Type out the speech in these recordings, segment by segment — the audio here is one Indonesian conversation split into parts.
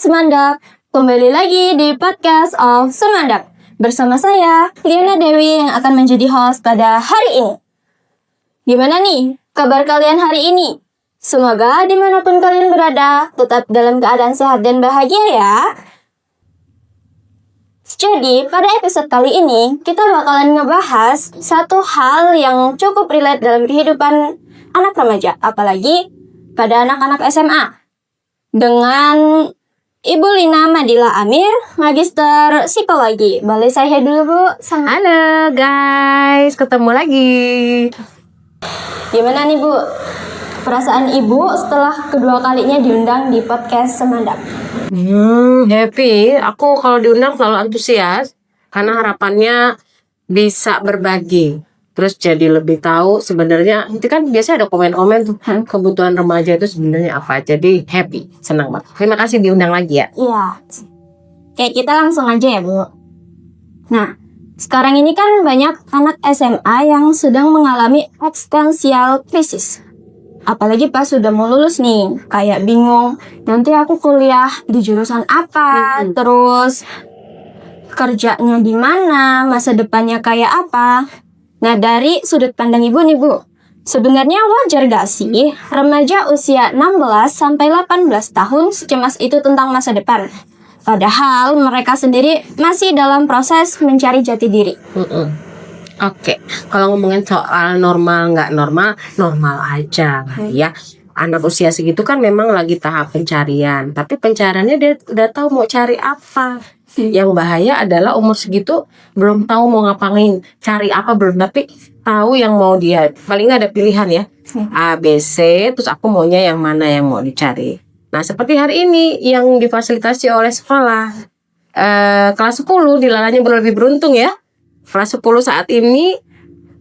Semandak, kembali lagi di podcast of Semandak. Bersama saya, Liana Dewi yang akan menjadi host pada hari ini. Gimana nih kabar kalian hari ini? Semoga dimanapun kalian berada, tetap dalam keadaan sehat dan bahagia ya. Jadi, pada episode kali ini, kita bakalan ngebahas satu hal yang cukup relate dalam kehidupan anak remaja, apalagi pada anak-anak SMA. Dengan Ibu Lina Madila Amir, Magister Psikologi. Boleh saya dulu, Bu? Halo guys, ketemu lagi. Gimana nih, Bu? Perasaan Ibu setelah kedua kalinya diundang di podcast Semandak? Happy. Aku kalau diundang selalu antusias karena harapannya bisa berbagi. Terus jadi lebih tahu sebenarnya itu kan biasanya ada komen-komen tuh kebutuhan remaja itu sebenarnya apa. Jadi happy, senang banget. Terima kasih diundang lagi ya. Iya. Kayak kita langsung aja ya, Bu. Nah, sekarang ini kan banyak anak SMA yang sedang mengalami eksistensial krisis. Apalagi pas sudah mau lulus nih, kayak bingung, nanti aku kuliah di jurusan apa, terus kerjanya di mana, masa depannya kayak apa. Nah, dari sudut pandang Ibu nih, Bu, sebenarnya wajar gak sih remaja usia 16 sampai 18 tahun secemas itu tentang masa depan? Padahal mereka sendiri masih dalam proses mencari jati diri. Oke, kalau ngomongin soal normal nggak normal, normal aja ya. Anak usia segitu kan memang lagi tahap pencarian, tapi pencariannya dia udah tahu mau cari apa. Yang bahaya adalah umur segitu belum tahu mau ngapain, cari apa belum, tapi tahu yang mau dia. Paling nggak ada pilihan ya, A, B, C, terus aku maunya yang mana yang mau dicari. Nah seperti hari ini yang difasilitasi oleh sekolah, kelas 10 dilalanya lebih beruntung ya. Kelas 10 saat ini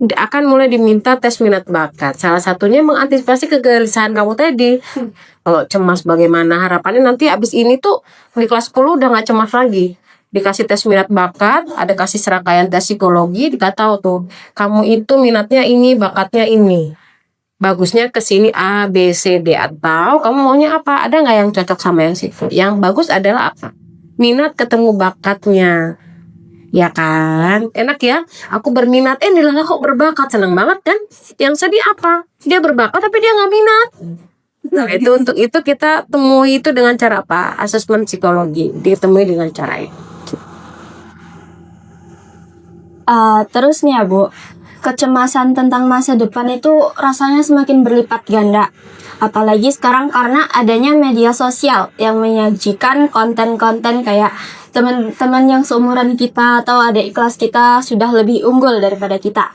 akan mulai diminta tes minat bakat. Salah satunya mengantisipasi kegelisahan kamu tadi. Kalau cemas bagaimana harapannya nanti abis ini tuh di kelas 10 udah gak cemas lagi. Dikasih tes minat bakat, ada kasih serangkaian tes psikologi, dikata tuh kamu itu minatnya ini, bakatnya ini. Bagusnya ke sini A, B, C, D, atau kamu maunya apa? Ada nggak yang cocok sama yang situ? Yang bagus adalah apa? Minat ketemu bakatnya. Ya kan, enak ya. Aku berminat, Lila kok berbakat, seneng banget kan? Yang sedih apa? Dia berbakat tapi dia nggak minat. Nah itu untuk itu kita temui itu dengan cara apa? Asesmen psikologi ditemui dengan cara itu. Terus nih ya, Bu, kecemasan tentang masa depan itu rasanya semakin berlipat ganda. Apalagi sekarang karena adanya media sosial yang menyajikan konten-konten kayak teman-teman yang seumuran kita atau adik kelas kita sudah lebih unggul daripada kita.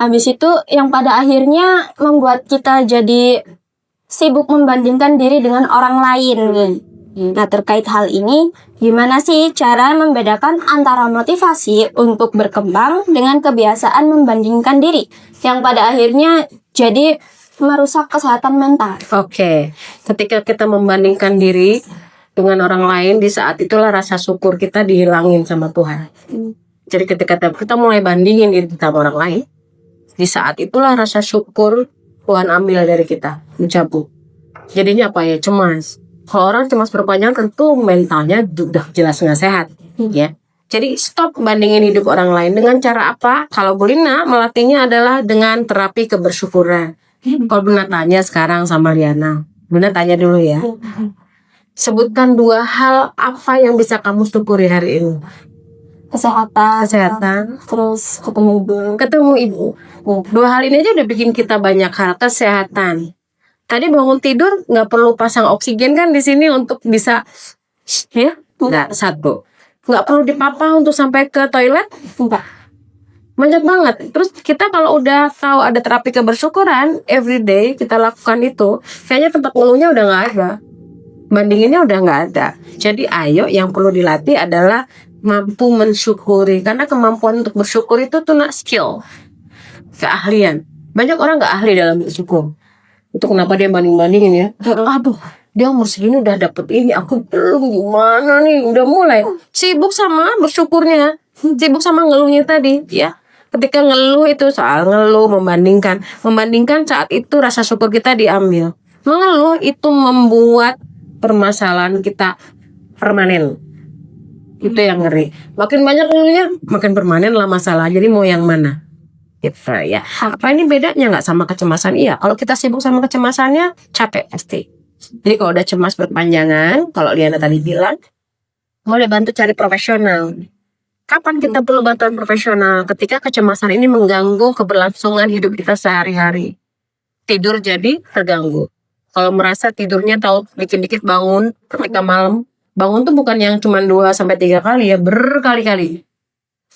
Habis itu yang pada akhirnya membuat kita jadi sibuk membandingkan diri dengan orang lain. Nah, terkait hal ini, gimana sih cara membedakan antara motivasi untuk berkembang dengan kebiasaan membandingkan diri yang pada akhirnya jadi merusak kesehatan mental? Oke, ketika kita membandingkan diri dengan orang lain, di saat itulah rasa syukur kita dihilangin sama Tuhan. Jadi ketika kita mulai bandingin diri kita sama orang lain, di saat itulah rasa syukur Tuhan ambil dari kita, dicabut. Jadinya apa ya? Cemas. Kalau orang cemas berpanjang tentu mentalnya udah jelas nggak sehat, ya. Jadi stop bandingin hidup orang lain dengan cara apa? Kalau Bu Lina melatihnya adalah dengan terapi kebersyukuran. Kalau Bu Lina tanya sekarang sama Liana, Bu Lina tanya dulu ya. Sebutkan 2 hal apa yang bisa kamu syukuri hari ini. Kesehatan. Terus Ketemu ibu. 2 hal ini aja udah bikin kita banyak hal. Kesehatan. Tadi bangun tidur nggak perlu pasang oksigen kan di sini untuk bisa ya. Nggak, 1. Nggak perlu dipapa untuk sampai ke toilet. enggak. Banyak banget. Terus kita kalau udah tahu ada terapi kebersyukuran, everyday kita lakukan itu, kayaknya tempat ngeluhnya udah nggak ada. Bandinginnya udah nggak ada. Jadi ayo yang perlu dilatih adalah mampu mensyukuri. Karena kemampuan untuk bersyukur itu tuh skill, keahlian. Banyak orang nggak ahli dalam bersyukur. Itu kenapa dia banding-bandingin ya. Aduh, dia umur segini udah dapet ini, aku belum, gimana nih. Udah mulai sibuk sama bersyukurnya, sibuk sama ngeluhnya tadi ya. Ketika ngeluh itu soal ngeluh, membandingkan saat itu rasa syukur kita diambil. Mengeluh itu membuat permasalahan kita permanen. Itu yang ngeri. Makin banyak dulunya, makin permanen lah masalah. Jadi mau yang mana? Gitu ya. Apa ini bedanya nggak sama kecemasan? Iya. Kalau kita sibuk sama kecemasannya, capek pasti. Jadi kalau udah cemas berpanjangan, kalau Liana tadi bilang, boleh bantu cari profesional. Kapan kita perlu bantuan profesional? Ketika kecemasan ini mengganggu keberlangsungan hidup kita sehari-hari. Tidur jadi terganggu. Kalau merasa tidurnya tahu dikit-dikit bangun ketika malam, bangun tuh bukan yang cuma 2-3 kali ya, berkali-kali.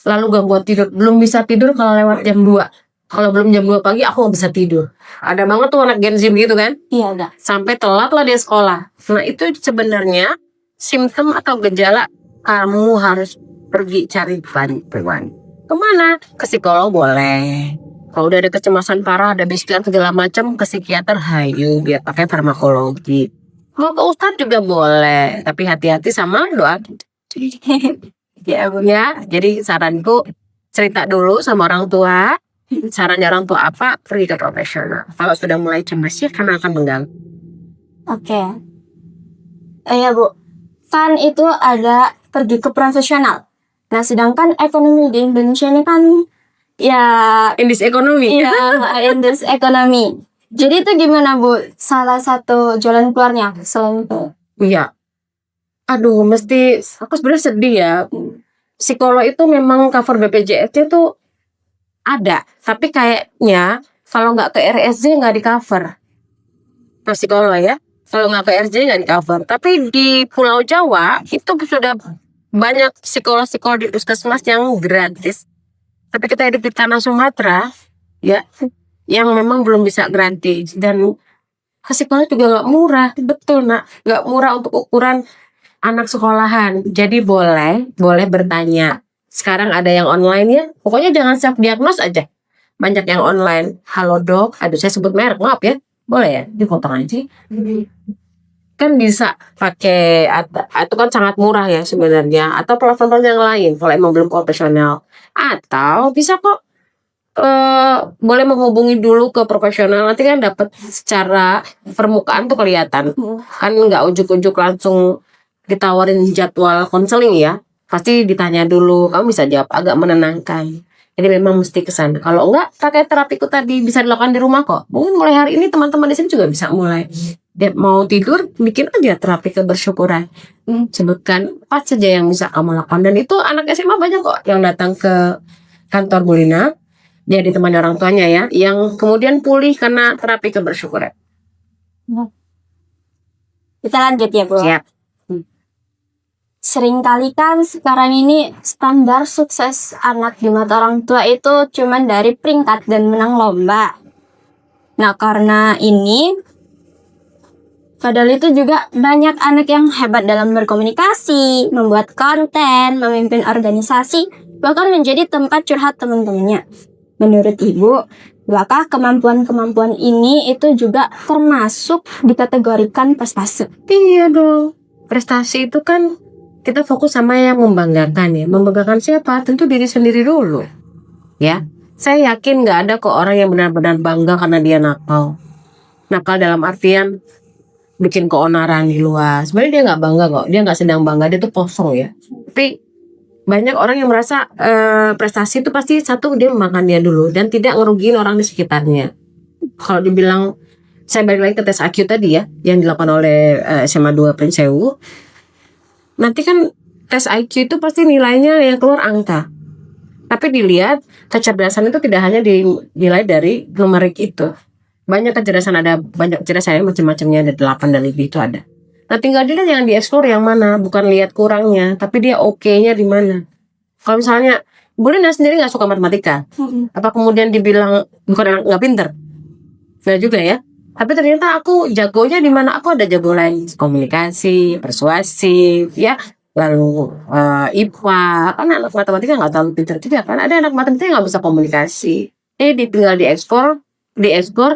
Lalu gangguan tidur, belum bisa tidur kalau lewat jam 2. Kalau belum jam 2 pagi aku nggak bisa tidur. Ada banget tuh anak Gen Z gitu kan? Iya, enggak. Sampai telat lah dia sekolah. Nah itu sebenarnya simptom atau gejala kamu harus pergi cari bantuan. Kemana? Ke psikolog boleh. Kalau udah ada kecemasan parah, ada bisikan segala macam, ke psikiater hayu biar pakai farmakologi. Mau ke ustadz juga boleh, tapi hati-hati sama doa. Ya, jadi saranku cerita dulu sama orang tua. Sarannya orang tua apa? Pergi ke profesional. Kalau sudah mulai cemas ya karena akan mengganggu. Oke. Ya Bu, kan itu ada pergi ke profesional. Nah, sedangkan ekonomi di Indonesia ini kan ya Indis ekonomi. iya, indeks ekonomi. Jadi itu gimana Bu? Salah satu jalan keluarnya selain itu. Iya. Aduh, mesti aku sebenarnya sedih ya. Psikolog itu memang cover BPJS itu ada, tapi kayaknya kalau nggak ke RSJ nggak di cover. Nah, psikolog ya. Kalau nggak ke RSJ nggak di cover. Tapi di Pulau Jawa itu sudah banyak psikolog-psikolog di puskesmas yang gratis. Tapi kita hidup di tanah Sumatera, ya, yang memang belum bisa gratis dan psikolog juga nggak murah, betul nak, nggak murah untuk ukuran anak sekolahan. Jadi boleh bertanya. Sekarang ada yang online ya, pokoknya jangan self diagnose aja. Banyak yang online. Halo dok, aduh saya sebut merek, maaf ya, boleh ya, dipotong aja. Kan bisa pakai itu kan sangat murah ya sebenarnya, atau platform yang lain kalau emang belum profesional, atau bisa kok boleh menghubungi dulu ke profesional, nanti kan dapat secara permukaan tuh kelihatan kan, nggak ujuk-ujuk langsung ditawarin jadwal konseling ya, pasti ditanya dulu, kamu bisa jawab agak menenangkan. Jadi memang mesti kesana. Kalau enggak pakai terapiku tadi bisa dilakukan di rumah kok. Mungkin mulai hari ini teman-teman di sini juga bisa mulai. Dia mau tidur, bikin aja terapi kebersyukuran. Sebutkan apa saja yang bisa kamu lakukan. Dan itu anak SMA banyak kok yang datang ke kantor Bu Lina. Dia ditemani orang tuanya ya, yang kemudian pulih karena terapi kebersyukuran. Kita lanjut ya Bu. Siap. Seringkali kan sekarang ini standar sukses anak di mata orang tua itu cuman dari peringkat dan menang lomba. Nah, karena ini padahal itu juga banyak anak yang hebat dalam berkomunikasi, membuat konten, memimpin organisasi, bahkan menjadi tempat curhat teman-temannya. Menurut Ibu, apakah kemampuan-kemampuan ini itu juga termasuk dikategorikan prestasi? Iya dong. Prestasi itu kan kita fokus sama yang membanggakan ya. Membanggakan siapa? Tentu diri sendiri dulu. Ya. Saya yakin nggak ada kok orang yang benar-benar bangga karena dia nakal. Nakal dalam artian bikin keonaran di luar. Sebenarnya dia nggak bangga kok. Dia nggak sedang bangga. Dia tuh kosong ya. Tapi banyak orang yang merasa prestasi itu pasti satu, dia membanggakan dia dulu dan tidak ngerugiin orang di sekitarnya. Kalau dibilang, saya balik lagi ke tes IQ tadi ya, yang dilakukan oleh SMA 2 Prinsewu. Nanti kan tes IQ itu pasti nilainya yang keluar angka. Tapi dilihat kecerdasan itu tidak hanya dinilai dari numerik itu. Banyak kecerdasan, ada banyak kecerdasan macam-macamnya, ada 8 dan lebih itu ada. Nah tinggal dilihat yang dieksplor yang mana, bukan lihat kurangnya, tapi dia oke-nya di mana. Kalau misalnya Bu Lina sendiri nggak suka matematika, apa kemudian dibilang bukan nggak pinter? Nggak juga ya. Tapi ternyata aku jagonya di mana, aku ada jago lain, komunikasi, persuasif, ya, lalu IPA. Karena anak matematika nggak terlalu pintar juga kan. Ada anak matematika nggak bisa komunikasi. Tinggal diekspor,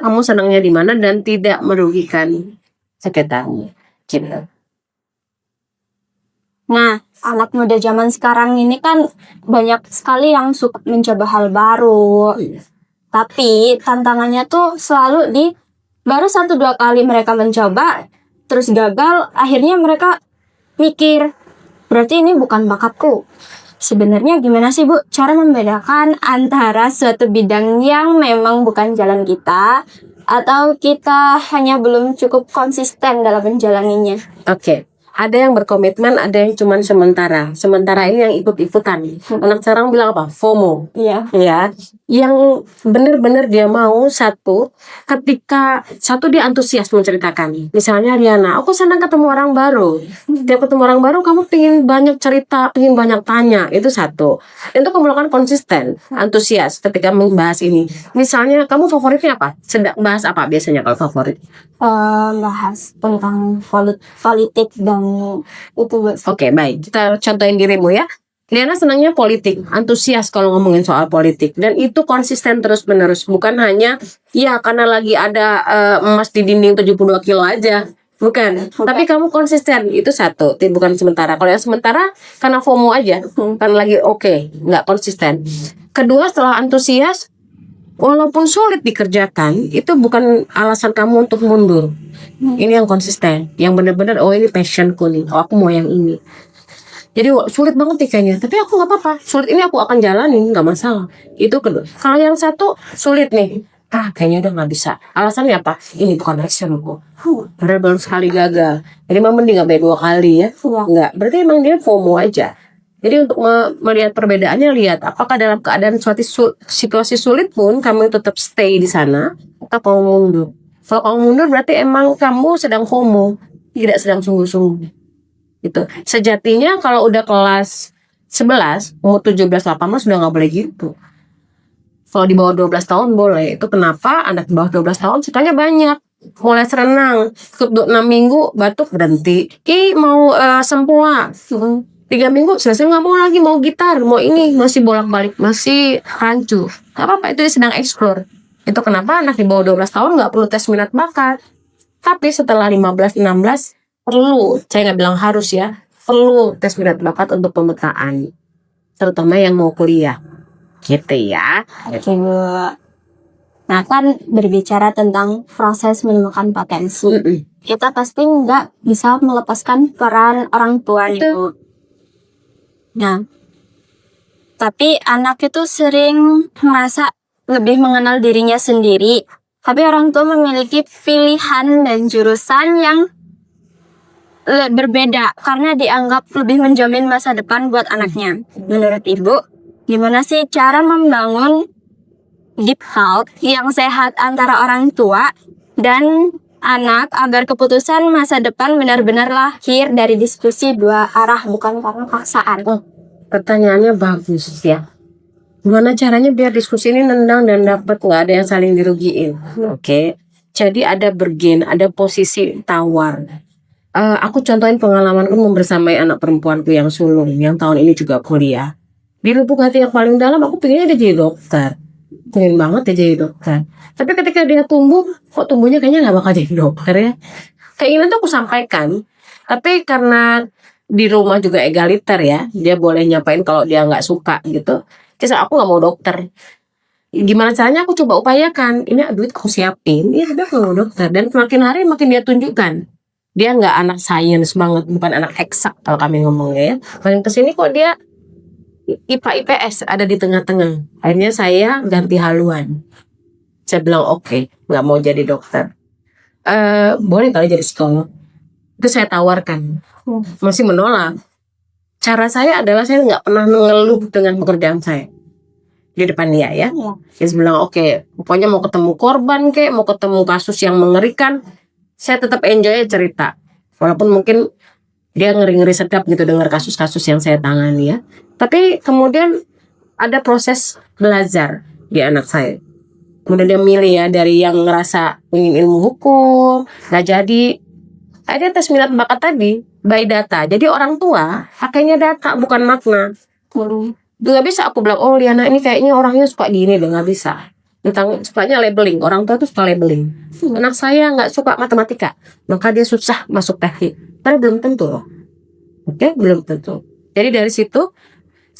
kamu senangnya di mana dan tidak merugikan sekitarnya. Gitu. Nah, anak muda zaman sekarang ini kan banyak sekali yang suka mencoba hal baru. Tapi tantangannya tuh selalu di baru 1-2 kali mereka mencoba, terus gagal, akhirnya mereka mikir, berarti ini bukan bakatku. Sebenarnya gimana sih Bu cara membedakan antara suatu bidang yang memang bukan jalan kita atau kita hanya belum cukup konsisten dalam menjalaninya? Oke. Ada yang berkomitmen, ada yang cuman sementara. Sementara ini yang ikut-ikutan. Anak sekarang bilang apa? FOMO. Iya. Ya, yang benar-benar dia mau ketika dia antusias menceritakan. Misalnya Riana, aku senang ketemu orang baru. Tiap ketemu orang baru kamu pingin banyak cerita, pingin banyak tanya. Itu satu. Itu kamu lakukan konsisten, antusias ketika membahas ini. Misalnya kamu favoritnya apa? Sedang bahas apa biasanya kalau favorit? Bahas tentang politik dan itu Bu. Oke, baik. Kita contohin dirimu ya. Liana senangnya politik, antusias kalau ngomongin soal politik, dan itu konsisten terus-menerus, bukan hanya ya karena lagi ada emas di dinding 72 kilo aja, bukan. Tapi kamu konsisten, itu satu, bukan sementara. Kalau yang sementara karena FOMO aja, karena lagi nggak konsisten. Kedua, setelah antusias, walaupun sulit dikerjakan, itu bukan alasan kamu untuk mundur. Ini yang konsisten, yang benar-benar ini passionku nih, aku mau yang ini. Jadi sulit banget nih kayaknya, tapi aku nggak apa-apa. Sulit ini aku akan jalanin, nggak masalah. Itu kedua. Kalau yang satu sulit nih, kayaknya udah nggak bisa. Alasannya apa? Ini bukan actionku. Padahal baru sekali gagal. Jadi emang mending nggak bayar 2 kali ya. Nggak. Berarti emang dia FOMO aja. Jadi untuk melihat perbedaannya, lihat apakah dalam keadaan suatu situasi sulit pun kamu tetap stay di sana atau kamu mundur. Kalau kamu mundur berarti emang kamu sedang FOMO, tidak sedang sungguh-sungguh. Gitu. Sejatinya kalau udah kelas 11, umur 17-18 sudah nggak boleh gitu. Kalau di bawah 12 tahun boleh. Itu kenapa anak di bawah 12 tahun sukanya banyak. Mulai renang, ikut 6 minggu batuk berhenti. Mau sempoa 3 minggu selesai nggak mau lagi, mau gitar, mau ini, masih bolak-balik, masih rancu. Gak apa-apa, itu dia sedang explore. Itu kenapa anak di bawah 12 tahun nggak perlu tes minat bakat. Tapi setelah 15-16 perlu, saya nggak bilang harus ya, perlu tes minat bakat untuk pemetaan, terutama yang mau kuliah, gitu ya. Oke Bu. Nah kan berbicara tentang proses menemukan potensi, kita pasti nggak bisa melepaskan peran orang tua nih Bu. Nah, tapi anak itu sering merasa lebih mengenal dirinya sendiri, tapi orang tua memiliki pilihan dan jurusan yang berbeda karena dianggap lebih menjamin masa depan buat anaknya. Menurut Ibu, gimana sih cara membangun deep health yang sehat antara orang tua dan anak agar keputusan masa depan benar-benar lahir dari diskusi dua arah, bukan karena paksaan? Pertanyaannya bagus ya. Gimana caranya biar diskusi ini nendang dan dapat nggak ada yang saling dirugiin? Oke. Jadi ada bergen, ada posisi tawar. Aku contohin pengalamanku membersamai anak perempuanku yang sulung, yang tahun ini juga kuliah. Di lubuk hati yang paling dalam, aku pengennya dia jadi dokter. Pengen banget dia jadi dokter. Tapi ketika dia tumbuh, kok tumbuhnya kayaknya nggak bakal jadi dokter ya. Keinginan tuh aku sampaikan. Tapi karena di rumah juga egaliter ya, dia boleh nyampain kalau dia nggak suka gitu. Terus aku nggak mau dokter. Gimana caranya aku coba upayakan. Ini duit aku siapin. Iya, dia nggak mau dokter. Dan makin hari makin dia tunjukkan. Dia nggak anak sains banget, bukan anak eksak kalau kami ngomongnya ya. Makin kesini kok dia IPA IPS ada di tengah-tengah. Akhirnya saya ganti haluan. Saya bilang oke, nggak mau jadi dokter. Boleh kali jadi psikolog. Itu saya tawarkan. Masih menolak. Cara saya adalah saya nggak pernah mengeluh dengan pekerjaan saya di depan dia ya. Dia bilang oke, pokoknya mau ketemu korban kek, mau ketemu kasus yang mengerikan, saya tetap enjoy cerita. Walaupun mungkin dia ngeri-ngeri sedap gitu dengar kasus-kasus yang saya tangani ya. Tapi kemudian ada proses belajar di anak saya. Kemudian dia milih ya, dari yang ngerasa ingin ilmu hukum, nggak jadi. Ada tes minat bakat tadi, by data. Jadi orang tua pakainya data, bukan makna. Nggak bisa aku bilang, oh Liana ini kayaknya orangnya suka gini deh, nggak bisa. Tentang sukanya labeling, orang tua tuh suka labeling. Anak saya nggak suka matematika, maka dia susah masuk teknik. Tapi belum tentu loh. Oke, belum tentu. Jadi dari situ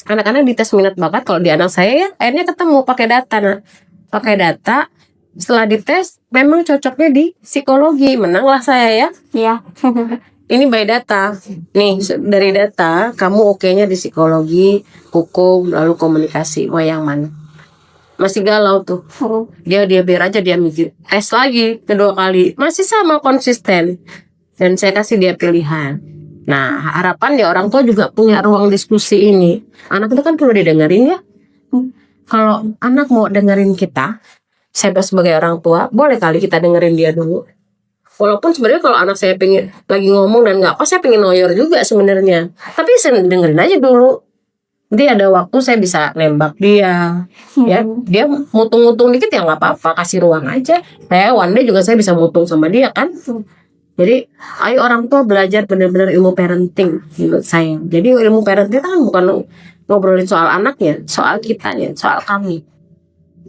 anak-anak dites minat bakat. Kalau di anak saya ya akhirnya ketemu pakai data. Pakai data Setelah dites, memang cocoknya di psikologi. Menanglah saya ya. Iya. Ini by data. Nih, dari data, kamu oke-nya di psikologi, hukum, lalu komunikasi. Mau yang mana? Masih galau tuh. Dia biar aja dia mikir. Tes lagi kedua kali. Masih sama konsisten. Dan saya kasih dia pilihan. Nah, harapan ya orang tua juga punya ruang diskusi ini. Anak itu kan perlu didengerin ya. Kalau anak mau dengerin kita, saya sebagai orang tua, boleh kali kita dengerin dia dulu. Walaupun sebenarnya kalau anak saya pengen lagi ngomong dan nggak pas, saya pengen noyor juga sebenarnya. Tapi saya dengerin aja dulu. Nanti ada waktu saya bisa nembak dia, ya. Dia mutung-mutung dikit ya nggak apa-apa, kasih ruang aja. Saya one day juga saya bisa mutung sama dia kan. Jadi ayo orang tua belajar benar-benar ilmu parenting menurut saya. Jadi ilmu parenting kan bukan ngobrolin soal anaknya, soal kitanya, soal kami.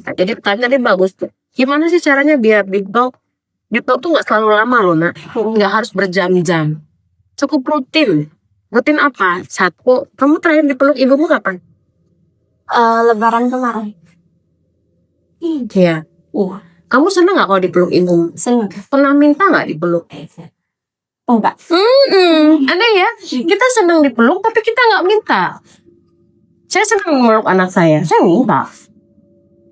Nah, jadi pertanyaan tadi bagus tuh. Gimana sih caranya biar deep talk? Deep talk tuh nggak selalu lama loh nak, nggak harus berjam-jam. Cukup rutin. Rutin apa? Satu, kamu terakhir dipeluk ibumu kapan? Lebaran kemarin. Iya. Kamu seneng nggak kalau dipeluk ibumu? Seneng. Pernah minta nggak dipeluk? Enggak. Ada ya. Kita seneng dipeluk tapi kita nggak minta. Saya seneng meluk anak saya minta.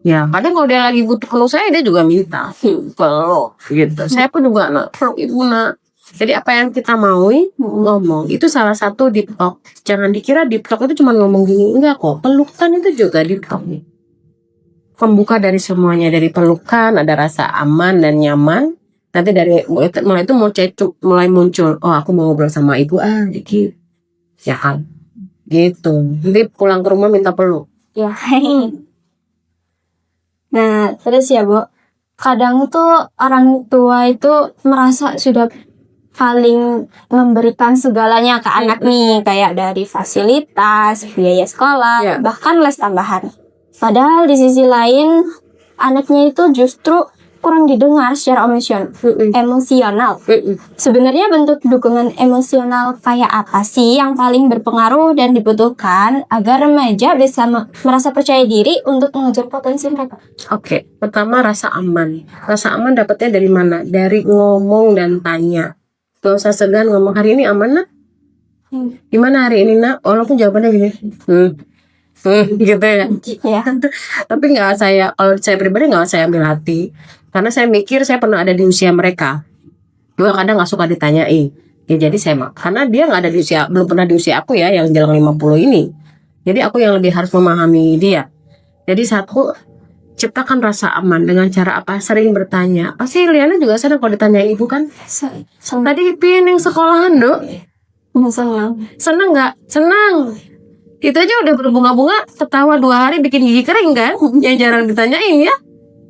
Ya, kadang kalau dia lagi butuh peluk saya, dia juga minta peluk gitu. Saya pun juga peluk ibu nak. Jadi apa yang kita maui ngomong itu salah satu deep talk. Jangan dikira deep talk itu cuma ngomong gini, enggak kok. Pelukan itu juga deep talk. Pembuka dari semuanya, dari pelukan ada rasa aman dan nyaman. Nanti dari mulai itu mulai muncul. Oh, aku mau ngobrol sama ibu dikit. Ya kan, gitu. Nanti pulang ke rumah minta peluk. Ya. Nah, terus ya Bu, kadang tuh orang tua itu merasa sudah paling memberikan segalanya ke anak nih, kayak dari fasilitas, biaya sekolah, bahkan les tambahan. Padahal di sisi lain, anaknya itu justru kurang didengar secara emosional. Sebenarnya bentuk dukungan emosional kayak apa sih yang paling berpengaruh dan dibutuhkan agar remaja bisa merasa percaya diri untuk mengejar potensi mereka? Oke, pertama rasa aman. Rasa aman dapatnya dari mana? Dari ngomong dan tanya. Gak usah segan ngomong, hari ini aman nak? Gimana hari ini nak? Walaupun jawabannya gini. Gitu ya. Tapi nggak saya, kalau saya pribadi nggak saya ambil hati. Karena saya mikir saya pernah ada di usia mereka. Juga kadang nggak suka ditanyain. Ya, jadi saya karena dia nggak ada di usia, belum pernah di usia aku ya yang jalan 50 ini. Jadi aku yang lebih harus memahami dia. Jadi satu, ciptakan rasa aman dengan cara apa? Sering bertanya. Pasti Liana juga senang kalau ditanya ibu kan? Tadi pian yang sekolahan dok? Senang nggak? Senang. Itu aja udah berbunga-bunga, ketawa 2 hari bikin gigi kering kan? Yang jarang ditanyain ya.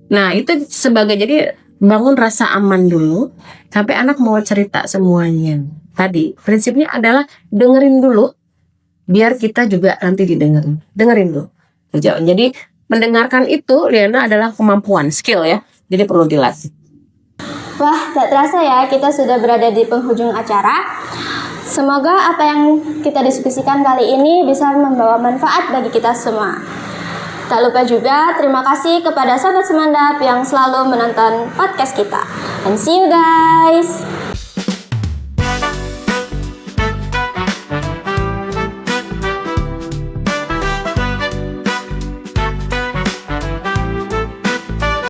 Nah itu sebagai, jadi bangun rasa aman dulu sampai anak mau cerita semuanya. Tadi prinsipnya adalah dengerin dulu, biar kita juga nanti didengerin. Dengerin dulu. Jadi mendengarkan itu Liana adalah kemampuan, skill ya. Jadi perlu dilatih. Wah, tak terasa ya kita sudah berada di penghujung acara. Semoga apa yang kita diskusikan kali ini bisa membawa manfaat bagi kita semua. Tak lupa juga terima kasih kepada sahabat Semandap yang selalu menonton podcast kita. And see you guys.